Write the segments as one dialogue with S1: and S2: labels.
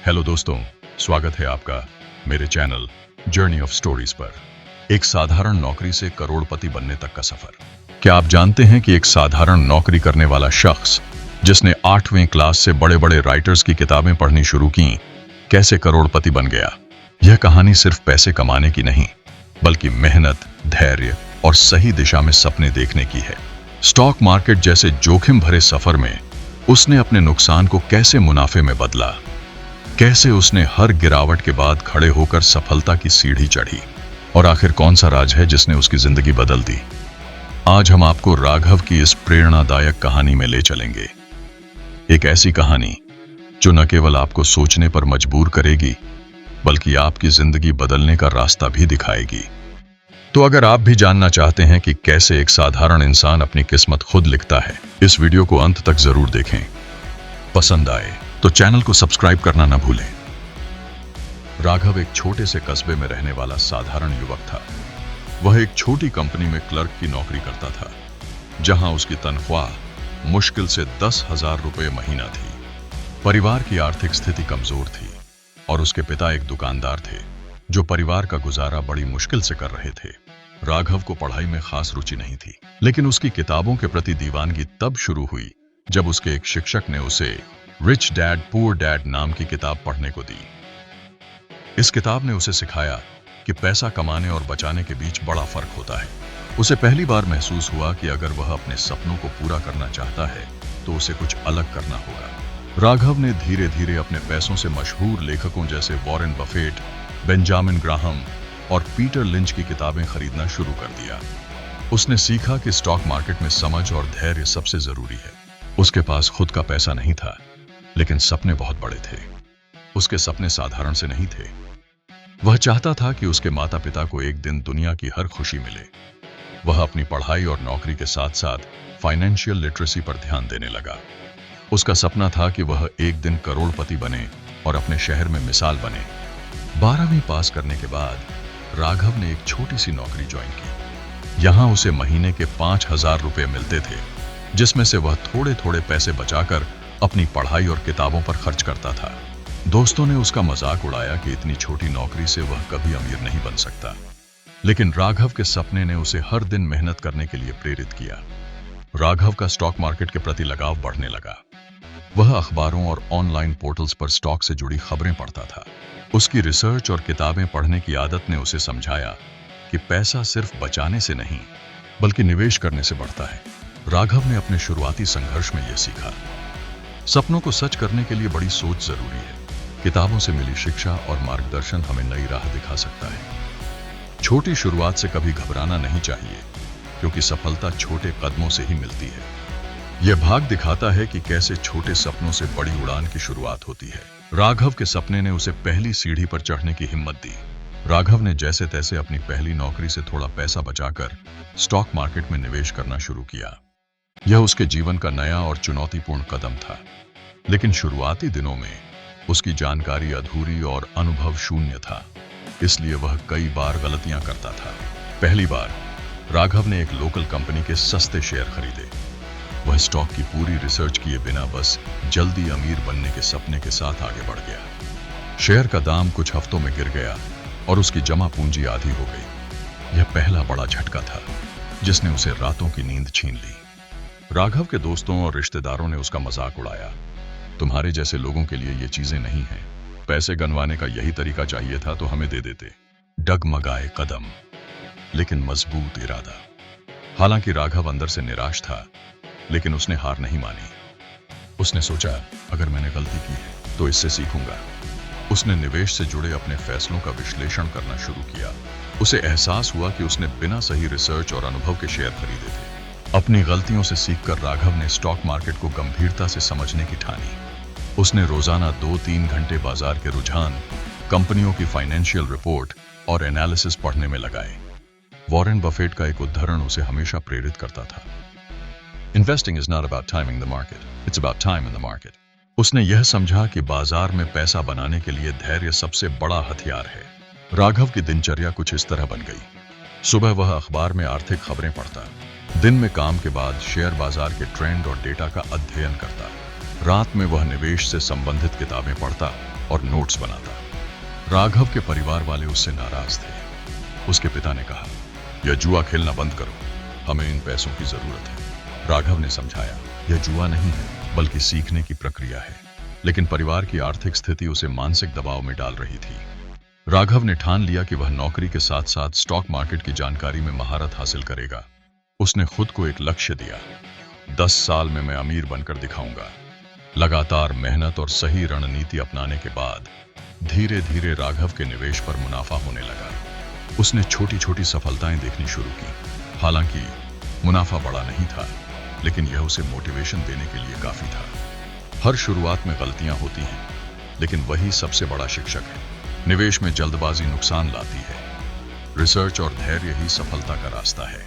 S1: Hello दोस्तों, स्वागत है आपका मेरे चैनल जर्नी ऑफ स्टोरीज पर। एक साधारण नौकरी से करोड़पति बनने तक का सफर। क्या आप जानते हैं कि एक साधारण नौकरी करने वाला शख्स जिसने 8वीं क्लास से बड़े बड़े राइटर्स की किताबें पढ़नी शुरू की, कैसे करोड़पति बन गया? यह कहानी सिर्फ पैसे कमाने की नहीं, बल्कि मेहनत, धैर्य और सही दिशा में सपने देखने की है। स्टॉक मार्केट जैसे जोखिम भरे सफर में उसने अपने नुकसान को कैसे मुनाफे में बदला, कैसे उसने हर गिरावट के बाद खड़े होकर सफलता की सीढ़ी चढ़ी, और आखिर कौन सा राज है जिसने उसकी जिंदगी बदल दी। आज हम आपको राघव की इस प्रेरणादायक कहानी में ले चलेंगे। एक ऐसी कहानी जो न केवल आपको सोचने पर मजबूर करेगी, बल्कि आपकी जिंदगी बदलने का रास्ता भी दिखाएगी। तो अगर आप भी जानना चाहते हैं कि कैसे एक साधारण इंसान अपनी किस्मत खुद लिखता है, इस वीडियो को अंत तक जरूर देखें। पसंद आए तो चैनल को सब्सक्राइब करना न भूलें। राघव एक छोटे से कस्बे में रहने वाला साधारण युवक था। वह एक छोटी कंपनी में क्लर्क की नौकरी करता था, जहां उसकी तनख्वाह मुश्किल से 10,000 रुपये महीना थी। परिवार की आर्थिक स्थिति कमजोर थी और उसके पिता एक दुकानदार थे जो परिवार का गुजारा बड़ी मुश्किल से कर रहे थे। राघव को पढ़ाई में खास रुचि नहीं थी, लेकिन उसकी किताबों के प्रति दीवानगी तब शुरू हुई जब उसके एक शिक्षक ने उसे रिच डैड पुअर डैड नाम की किताब पढ़ने को दी। इस किताब ने उसे सिखाया कि पैसा कमाने और बचाने के बीच बड़ा फर्क होता है। उसे पहली बार महसूस हुआ कि अगर वह अपने सपनों को पूरा करना चाहता है तो उसे कुछ अलग करना होगा। राघव ने धीरे धीरे अपने पैसों से मशहूर लेखकों जैसे वॉरेन बफेट, बेंजामिन ग्राहम और पीटर लिंच की किताबें खरीदना शुरू कर दिया। उसने सीखा कि स्टॉक मार्केट में समझ और धैर्य सबसे जरूरी है। उसके पास खुद का पैसा नहीं था, लेकिन सपने बहुत बड़े थे। उसके सपने साधारण से नहीं थे। वह चाहता था कि उसके माता पिता को एक दिन दुनिया की हर खुशी मिले। वह अपनी पढ़ाई और नौकरी के साथ साथ फाइनेंशियल लिटरेसी पर ध्यान देने लगा। उसका सपना था कि वह एक दिन करोड़पति बने और अपने शहर में मिसाल बने। 12वीं पास करने के बाद राघव ने एक छोटी सी नौकरी ज्वाइन की। यहां उसे महीने के 5,000 रुपये मिलते थे, जिसमें से वह थोड़े थोड़े पैसे बचाकर अपनी पढ़ाई और किताबों पर खर्च करता था। दोस्तों ने उसका मजाक उड़ाया कि इतनी छोटी नौकरी से वह कभी अमीर नहीं बन सकता, लेकिन राघव के सपने ने उसे हर दिन मेहनत करने के लिए प्रेरित किया। राघव का स्टॉक मार्केट के प्रति लगाव बढ़ने लगा। वह अखबारों और ऑनलाइन पोर्टल्स पर स्टॉक से जुड़ी खबरें पढ़ता था। उसकी रिसर्च और किताबें पढ़ने की आदत ने उसे समझाया कि पैसा सिर्फ बचाने से नहीं, बल्कि निवेश करने से बढ़ता है। राघव ने अपने शुरुआती संघर्ष में यह सीखा, सपनों को सच करने के लिए बड़ी सोच जरूरी है। किताबों से मिली शिक्षा और मार्गदर्शन हमें नई राह दिखा सकता है। छोटी शुरुआत से कभी घबराना नहीं चाहिए, क्योंकि सफलता छोटे कदमों से ही मिलती है। यह भाग दिखाता है कि कैसे छोटे सपनों से बड़ी उड़ान की शुरुआत होती है। राघव के सपने ने उसे पहली सीढ़ी पर चढ़ने की हिम्मत दी। राघव ने जैसे तैसे अपनी पहली नौकरी से थोड़ा पैसा बचाकर स्टॉक मार्केट में निवेश करना शुरू किया। यह उसके जीवन का नया और चुनौतीपूर्ण कदम था, लेकिन शुरुआती दिनों में उसकी जानकारी अधूरी और अनुभव शून्य था, इसलिए वह कई बार गलतियां करता था। पहली बार राघव ने एक लोकल कंपनी के सस्ते शेयर खरीदे। वह स्टॉक की पूरी रिसर्च किए बिना बस जल्दी अमीर बनने के सपने के साथ आगे बढ़ गया। शेयर का दाम कुछ हफ्तों में गिर गया और उसकी जमा पूंजी आधी हो गई। यह पहला बड़ा झटका था जिसने उसे रातों की नींद छीन ली। राघव के दोस्तों और रिश्तेदारों ने उसका मजाक उड़ाया, तुम्हारे जैसे लोगों के लिए ये चीजें नहीं हैं। पैसे गंवाने का यही तरीका चाहिए था तो हमें दे देते। डगमगाए कदम, लेकिन मजबूत इरादा। हालांकि राघव अंदर से निराश था, लेकिन उसने हार नहीं मानी। उसने सोचा, अगर मैंने गलती की है तो इससे सीखूंगा। उसने निवेश से जुड़े अपने फैसलों का विश्लेषण करना शुरू किया। उसे एहसास हुआ कि उसने बिना सही रिसर्च और अनुभव के शेयर खरीदे थे। अपनी गलतियों से सीखकर राघव ने स्टॉक मार्केट को गंभीरता से समझने की ठानी। उसने रोजाना 2-3 घंटे बाजार के रुझान, कंपनियों की फाइनेंशियल रिपोर्ट और एनालिसिस पढ़ने में लगाए। वॉरेन बफेट का एक उद्धरण उसे हमेशा प्रेरित करता था, investing is not about timing the market, it's about time in the market. उसने यह समझा कि बाजार में पैसा बनाने के लिए धैर्य सबसे बड़ा हथियार है। राघव की दिनचर्या कुछ इस तरह बन गई। सुबह वह अखबार में आर्थिक खबरें पढ़ता, दिन में काम के बाद शेयर बाजार के ट्रेंड और डेटा का अध्ययन करता, रात में वह निवेश से संबंधित किताबें पढ़ता और नोट्स बनाता। राघव के परिवार वाले उससे नाराज थे। उसके पिता ने कहा, यह जुआ खेलना बंद करो, हमें इन पैसों की जरूरत है। राघव ने समझाया, यह जुआ नहीं है बल्कि सीखने की प्रक्रिया है। लेकिन परिवार की आर्थिक स्थिति उसे मानसिक दबाव में डाल रही थी। राघव ने ठान लिया कि वह नौकरी के साथ साथ स्टॉक मार्केट की जानकारी में महारत हासिल करेगा। उसने खुद को एक लक्ष्य दिया, 10 साल में मैं अमीर बनकर दिखाऊंगा। लगातार मेहनत और सही रणनीति अपनाने के बाद धीरे धीरे राघव के निवेश पर मुनाफा होने लगा। उसने छोटी छोटी सफलताएं देखनी शुरू की। हालांकि मुनाफा बड़ा नहीं था, लेकिन यह उसे मोटिवेशन देने के लिए काफी था। हर शुरुआत में गलतियां होती हैं, लेकिन वही सबसे बड़ा शिक्षक है। निवेश में जल्दबाजी नुकसान लाती है। रिसर्च और धैर्य ही सफलता का रास्ता है।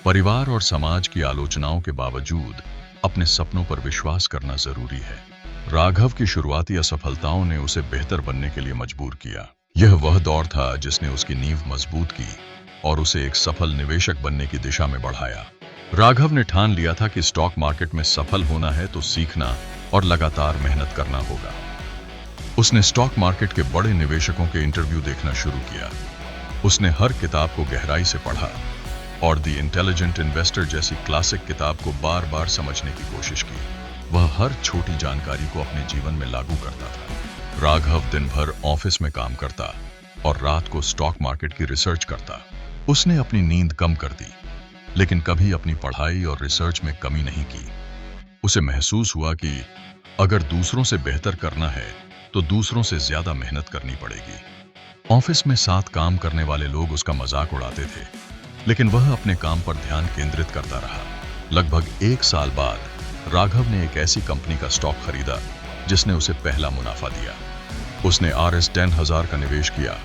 S1: परिवार और समाज की आलोचनाओं के बावजूद अपने सपनों पर विश्वास करना जरूरी है। राघव की शुरुआती असफलताओं ने उसे बेहतर बनने के लिए मजबूर किया। यह वह दौर था जिसने उसकी नींव मजबूत की और उसे एक सफल निवेशक बनने की दिशा में बढ़ाया। राघव ने ठान लिया था कि स्टॉक मार्केट में सफल होना है तो सीखना और लगातार मेहनत करना होगा। उसने स्टॉक मार्केट के बड़े निवेशकों के इंटरव्यू देखना शुरू किया। उसने हर किताब को गहराई से पढ़ा और द इंटेलिजेंट इन्वेस्टर जैसी क्लासिक किताब को बार बार समझने की कोशिश की। वह हर छोटी जानकारी को अपने जीवन में लागू करता था। राघव दिन भर ऑफिस में काम करता और रात को स्टॉक मार्केट की रिसर्च करता। उसने अपनी नींद कम कर दी, लेकिन कभी अपनी पढ़ाई और रिसर्च में कमी नहीं की। उसे महसूस हुआ कि अगर दूसरों से बेहतर करना है तो दूसरों से ज्यादा मेहनत करनी पड़ेगी। ऑफिस में साथ काम करने वाले लोग उसका मजाक उड़ाते थे, लेकिन वह अपने काम पर ध्यान केंद्रित करता रहा। लगभग 1 साल बाद राघव ने एक ऐसी कंपनी का स्टॉक खरीदा जिसने उसे पहला मुनाफा दिया। उसने RS 10,000 का निवेश किया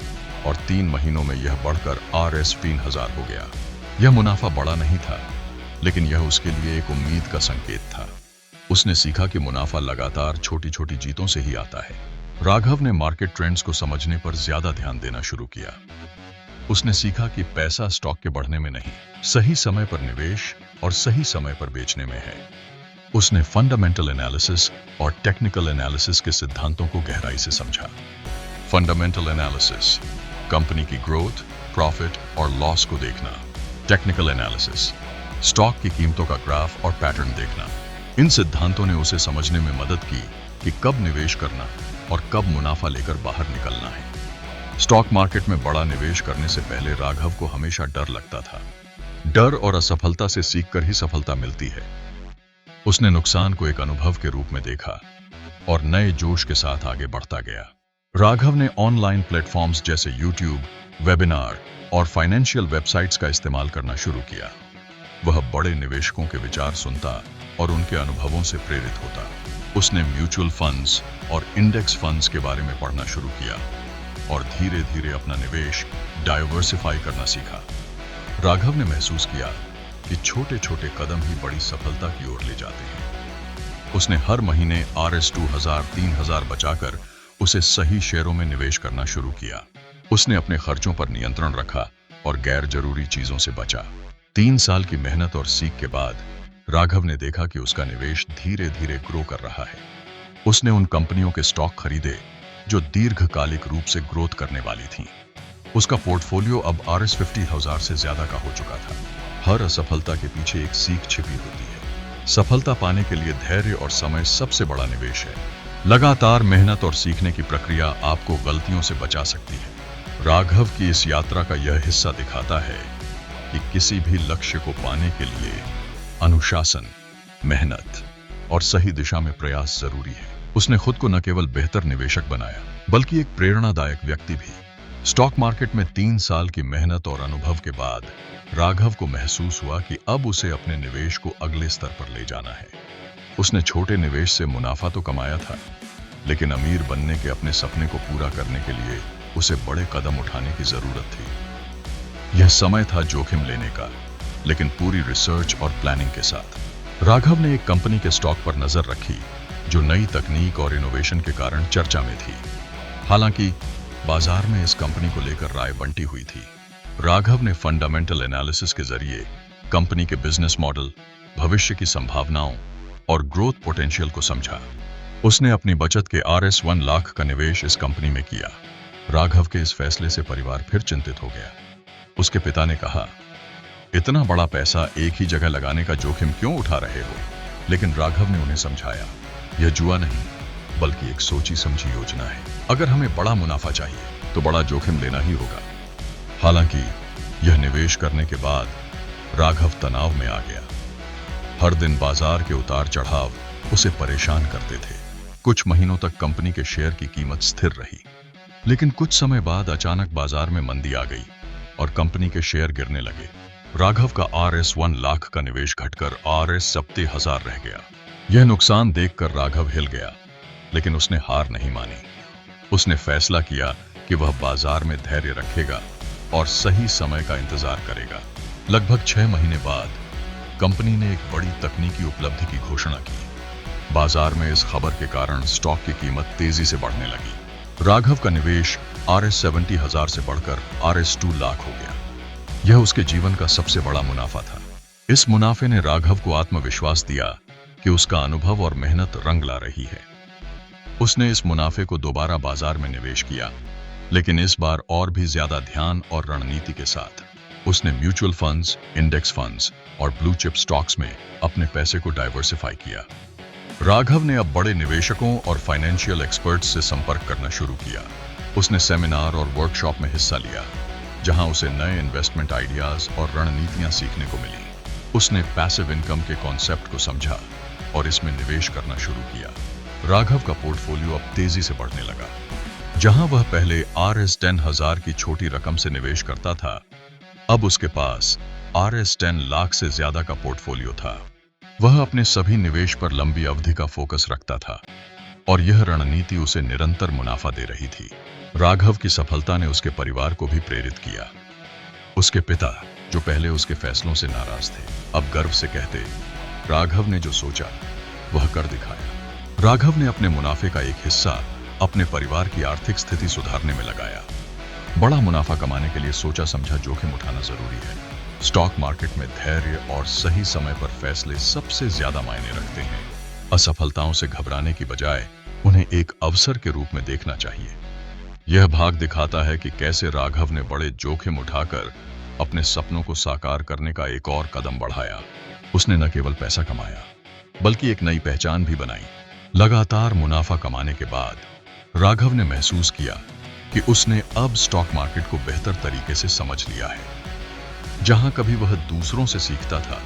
S1: और 3 महीनों में यह बढ़कर RS 3,000 हो गया। यह मुनाफा बड़ा नहीं था, लेकिन यह उसके लिए एक उम्मीद का संकेत था। उसने सीखा कि मुनाफा लगातार छोटी छोटी जीतों से ही आता है। राघव ने मार्केट ट्रेंड्स को समझने पर ज्यादा ध्यान देना शुरू किया। उसने सीखा कि पैसा स्टॉक के बढ़ने में नहीं, सही समय पर निवेश और सही समय पर बेचने में है। उसने फंडामेंटल एनालिसिस और टेक्निकल एनालिसिस के सिद्धांतों को गहराई से समझा। फंडामेंटल एनालिसिस, कंपनी की ग्रोथ, प्रॉफिट और लॉस को देखना। टेक्निकल एनालिसिस, स्टॉक की कीमतों का ग्राफ और पैटर्न देखना। इन सिद्धांतों ने उसे समझने में मदद की कि कब निवेश करना और कब मुनाफा लेकर बाहर निकलना है। स्टॉक मार्केट में बड़ा निवेश करने से पहले राघव को हमेशा डर लगता था। डर और असफलता से सीखकर ही सफलता मिलती है। उसने नुकसान को एक अनुभव के रूप में देखा और नए जोश के साथ आगे बढ़ता गया। राघव ने ऑनलाइन प्लेटफॉर्म्स जैसे यूट्यूब, वेबिनार और फाइनेंशियल वेबसाइट्स का इस्तेमाल करना शुरू किया। वह बड़े निवेशकों के विचार सुनता और उनके अनुभवों से प्रेरित होता। उसने म्यूचुअल फंड्स और इंडेक्स फंड्स के बारे में पढ़ना शुरू किया और धीरे धीरे अपना निवेश डाइवर्सिफाई करना सीखा। राघव ने महसूस किया कि छोटे छोटे कदम ही बड़ी सफलता की ओर ले जाते हैं। उसने हर महीने RS 2,000, 3,000 बचाकर उसे सही शेयरों में निवेश करना शुरू किया। उसने अपने खर्चों पर नियंत्रण रखा और गैर जरूरी चीजों से बचा। 3 साल की मेहनत और सीख के बाद राघव ने देखा कि उसका निवेश धीरे धीरे ग्रो कर रहा है। उसने उन कंपनियों के स्टॉक खरीदे जो दीर्घकालिक रूप से ग्रोथ करने वाली थीं। उसका पोर्टफोलियो अब RS 50,000 से ज्यादा का हो चुका था। हर असफलता के पीछे एक सीख छिपी होती है। सफलता पाने के लिए धैर्य और समय सबसे बड़ा निवेश है। लगातार मेहनत और सीखने की प्रक्रिया आपको गलतियों से बचा सकती है। राघव की इस यात्रा का यह हिस्सा दिखाता है कि किसी भी लक्ष्य को पाने के लिए अनुशासन, मेहनत और सही दिशा में प्रयास जरूरी है। उसने खुद को न केवल बेहतर निवेशक बनाया, बल्कि एक प्रेरणादायक व्यक्ति भी। स्टॉक मार्केट में 3 साल की मेहनत और अनुभव के बाद राघव को महसूस हुआ कि अब उसे अपने निवेश को अगले स्तर पर ले जाना है। उसने छोटे निवेश से मुनाफा तो कमाया था, लेकिन अमीर बनने के अपने सपने को पूरा करने के लिए उसे बड़े कदम उठाने की जरूरत थी। यह समय था जोखिम लेने का, लेकिन पूरी रिसर्च और प्लानिंग के साथ। राघव ने एक कंपनी के स्टॉक पर नजर रखी जो नई तकनीक और इनोवेशन के कारण चर्चा में थी। हालांकि बाजार में इस कंपनी को लेकर राय बंटी हुई थी। राघव ने फंडामेंटल एनालिसिस के जरिए कंपनी के बिजनेस मॉडल, भविष्य की संभावनाओं और ग्रोथ पोटेंशियल को समझा। उसने अपनी बचत के RS1 लाख का निवेश इस कंपनी में किया। राघव के इस फैसले से परिवार फिर चिंतित हो गया। उसके पिता ने कहा, इतना बड़ा पैसा एक ही जगह लगाने का जोखिम क्यों उठा रहे हो? लेकिन राघव ने उन्हें समझाया, यह जुआ नहीं बल्कि एक सोची समझी योजना है। अगर हमें बड़ा मुनाफा चाहिए तो बड़ा जोखिम लेना ही होगा। हालांकि यह निवेश करने के बाद राघव तनाव में आ गया। हर दिन बाजार के उतार चढ़ाव उसे परेशान करते थे। कुछ महीनों तक कंपनी के शेयर की कीमत स्थिर रही, लेकिन कुछ समय बाद अचानक बाजार में मंदी आ गई और कंपनी के शेयर गिरने लगे। राघव का RS1 लाख का निवेश घटकर RS70,000 रह गया। यह नुकसान देखकर राघव हिल गया, लेकिन उसने हार नहीं मानी। उसने फैसला किया कि वह बाजार में धैर्य रखेगा और सही समय का इंतजार करेगा। लगभग 6 महीने बाद कंपनी ने एक बड़ी तकनीकी उपलब्धि की घोषणा की। बाजार में इस खबर के कारण स्टॉक की कीमत तेजी से बढ़ने लगी। राघव का निवेश RS70,000 से बढ़कर RS2 लाख हो गया। यह उसके जीवन का सबसे बड़ा मुनाफा था। इस मुनाफे ने राघव को आत्मविश्वास दिया कि उसका अनुभव और मेहनत रंग ला रही है। उसने इस मुनाफे को दोबारा बाजार में निवेश किया, लेकिन इस बार और भी ज्यादा ध्यान और रणनीति के साथ। उसने म्यूचुअल फंड्स, इंडेक्स फंड्स और ब्लू चिप स्टॉक्स में अपने पैसे को डाइवर्सिफाई किया। राघव ने अब बड़े निवेशकों और फाइनेंशियल एक्सपर्ट्स से संपर्क करना शुरू किया। उसने सेमिनार और वर्कशॉप में हिस्सा लिया, जहां उसे नए इन्वेस्टमेंट आइडियाज और रणनीतियां सीखने को मिली। उसने पैसिव इनकम के कॉन्सेप्ट को समझा और इसमें निवेश करना शुरू किया। राघव का पोर्टफोलियो अब तेजी से बढ़ने लगा। जहां वह पहले RS10,000 की छोटी रकम से निवेश करता था, अब उसके पास RS10 लाख से ज्यादा का पोर्टफोलियो था। वह अपने सभी निवेश पर लंबी अवधि का फोकस रखता था और यह रणनीति उसे निरंतर मुनाफा दे रही थी। राघव की सफलता ने उसके परिवार को भी प्रेरित किया। उसके पिता, जो पहले उसके फैसलों से नाराज थे, अब गर्व से कहते, राघव ने जो सोचा वह कर दिखाया। राघव ने अपने मुनाफे का एक हिस्सा अपने परिवार की आर्थिक स्थिति सुधारने में लगाया। बड़ा मुनाफा कमाने के लिए सोचा समझा जोखिम उठाना जरूरी है। स्टॉक मार्केट में धैर्य और सही समय पर फैसले सबसे ज्यादा मायने रखते हैं। असफलताओं से घबराने की बजाय उन्हें एक अवसर के रूप में देखना चाहिए। यह भाग दिखाता है कि कैसे राघव ने बड़े जोखिम उठाकर अपने सपनों को साकार करने का एक और कदम बढ़ाया। उसने न केवल पैसा कमाया, बल्कि एक नई पहचान भी बनाई। लगातार मुनाफा कमाने के बाद राघव ने महसूस किया कि उसने अब स्टॉक मार्केट को बेहतर तरीके से समझ लिया है। जहां कभी वह दूसरों से सीखता था,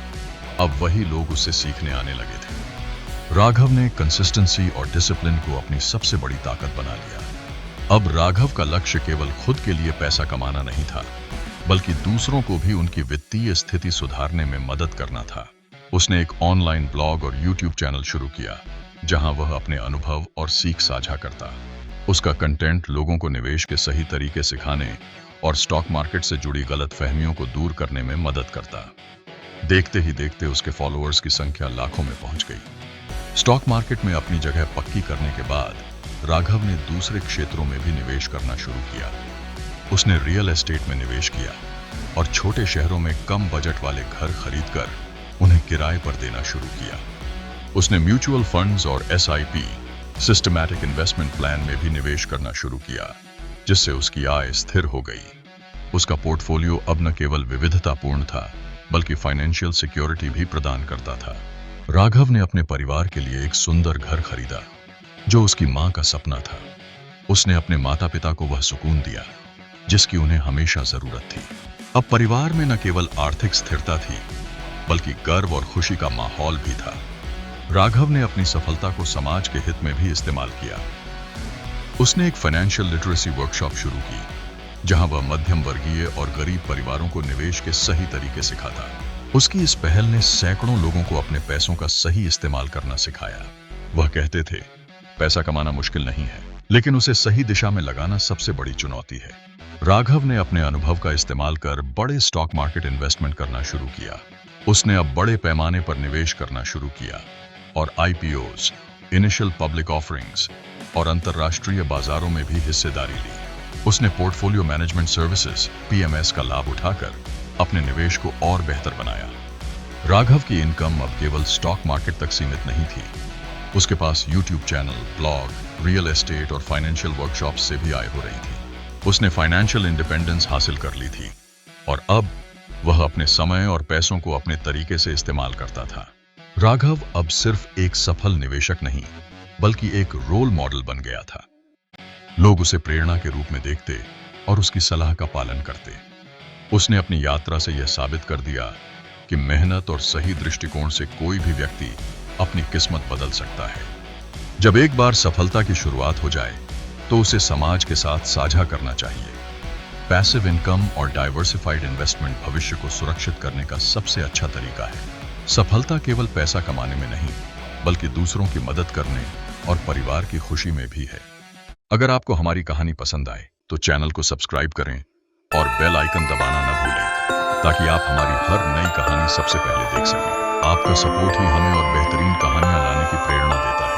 S1: अब वही लोग उससे सीखने आने लगे थे। राघव ने कंसिस्टेंसी और डिसिप्लिन को अपनी सबसे बड़ी ताकत बना लिया। अब राघव का लक्ष्य केवल खुद के लिए पैसा कमाना नहीं था, बल्कि दूसरों को भी उनकी वित्तीय स्थिति सुधारने में मदद करना था। उसने एक ऑनलाइन ब्लॉग और YouTube चैनल शुरू किया, जहां वह अपने अनुभव और सीख साझा करता। उसका कंटेंट लोगों को निवेश के सही तरीके सिखाने और स्टॉक मार्केट से जुड़ी गलतफहमियों को दूर करने में मदद करता। देखते ही देखते उसके फॉलोअर्स की संख्या लाखों में पहुंच गई। स्टॉक मार्केट में अपनी जगह पक्की करने के बाद राघव ने दूसरे क्षेत्रों में भी निवेश करना शुरू किया। उसने रियल एस्टेट में निवेश किया और छोटे शहरों में कम बजट वाले घर खरीदकर उन्हें किराए पर देना शुरू किया। उसने म्यूचुअल फंड्स और SIP सिस्टमैटिक इन्वेस्टमेंट प्लान में भी निवेश करना शुरू किया, जिससे उसकी आय स्थिर हो गई। उसका पोर्टफोलियो अब न केवल विविधतापूर्ण था, बल्कि फाइनेंशियल सिक्योरिटी भी प्रदान करता था। राघव ने अपने परिवार के लिए एक सुंदर घर खरीदा, जो उसकी मां का सपना था। उसने अपने माता पिता को वह सुकून दिया जिसकी उन्हें हमेशा जरूरत थी। अब परिवार में न केवल आर्थिक स्थिरता थी, बल्कि गर्व और खुशी का माहौल भी था। राघव ने अपनी सफलता को समाज के हित में भी इस्तेमाल किया। उसने एक फाइनेंशियल लिटरेसी वर्कशॉप शुरू की, जहां वह मध्यम वर्गीय और गरीब परिवारों को निवेश के सही तरीके सिखाता। उसकी इस पहल ने सैकड़ों लोगों को अपने पैसों का सही इस्तेमाल करना सिखाया। वह कहते थे, पैसा कमाना मुश्किल नहीं है, लेकिन उसे सही दिशा में लगाना सबसे बड़ी चुनौती है। राघव ने अपने अनुभव का इस्तेमाल कर बड़े स्टॉक मार्केट इन्वेस्टमेंट करना शुरू किया। उसने अब बड़े पैमाने पर निवेश करना शुरू किया और IPOs, इनिशियल पब्लिक ऑफरिंग्स और अंतर्राष्ट्रीय बाजारों में भी हिस्सेदारी ली। उसने पोर्टफोलियो मैनेजमेंट सर्विसेज PMS का लाभ उठाकर अपने निवेश को और बेहतर बनाया। राघव की इनकम अब केवल स्टॉक मार्केट तक सीमित नहीं थी। उसके पास YouTube channel, blog, real estate और फाइनेंशियल वर्कशॉप्स से भी आय हो रही थी। उसने फाइनेंशियल इंडिपेंडेंस हासिल कर ली थी और अब वह अपने समय और पैसों को अपने तरीके से इस्तेमाल करता था। राघव अब सिर्फ एक सफल निवेशक नहीं, बल्कि एक रोल मॉडल बन गया था। लोग उसे प्रेरणा के रूप में देखते और उसकी सलाह का पालन करते। उसने अपनी यात्रा से यह साबित कर दिया कि मेहनत और सही दृष्टिकोण से कोई भी व्यक्ति अपनी किस्मत बदल सकता है। जब एक बार सफलता की शुरुआत हो जाए तो उसे समाज के साथ साझा करना चाहिए। पैसिव इनकम और डाइवर्सिफाइड इन्वेस्टमेंट भविष्य को सुरक्षित करने का सबसे अच्छा तरीका है। सफलता केवल पैसा कमाने में नहीं, बल्कि दूसरों की मदद करने और परिवार की खुशी में भी है। अगर आपको हमारी कहानी पसंद आए तो चैनल को सब्सक्राइब करें और बेल आइकन दबाना न भूलें, ताकि आप हमारी हर नई कहानी सबसे पहले देख सकें। आपका सपोर्ट ही हमें और बेहतरीन कहानियां लाने की प्रेरणा देता है।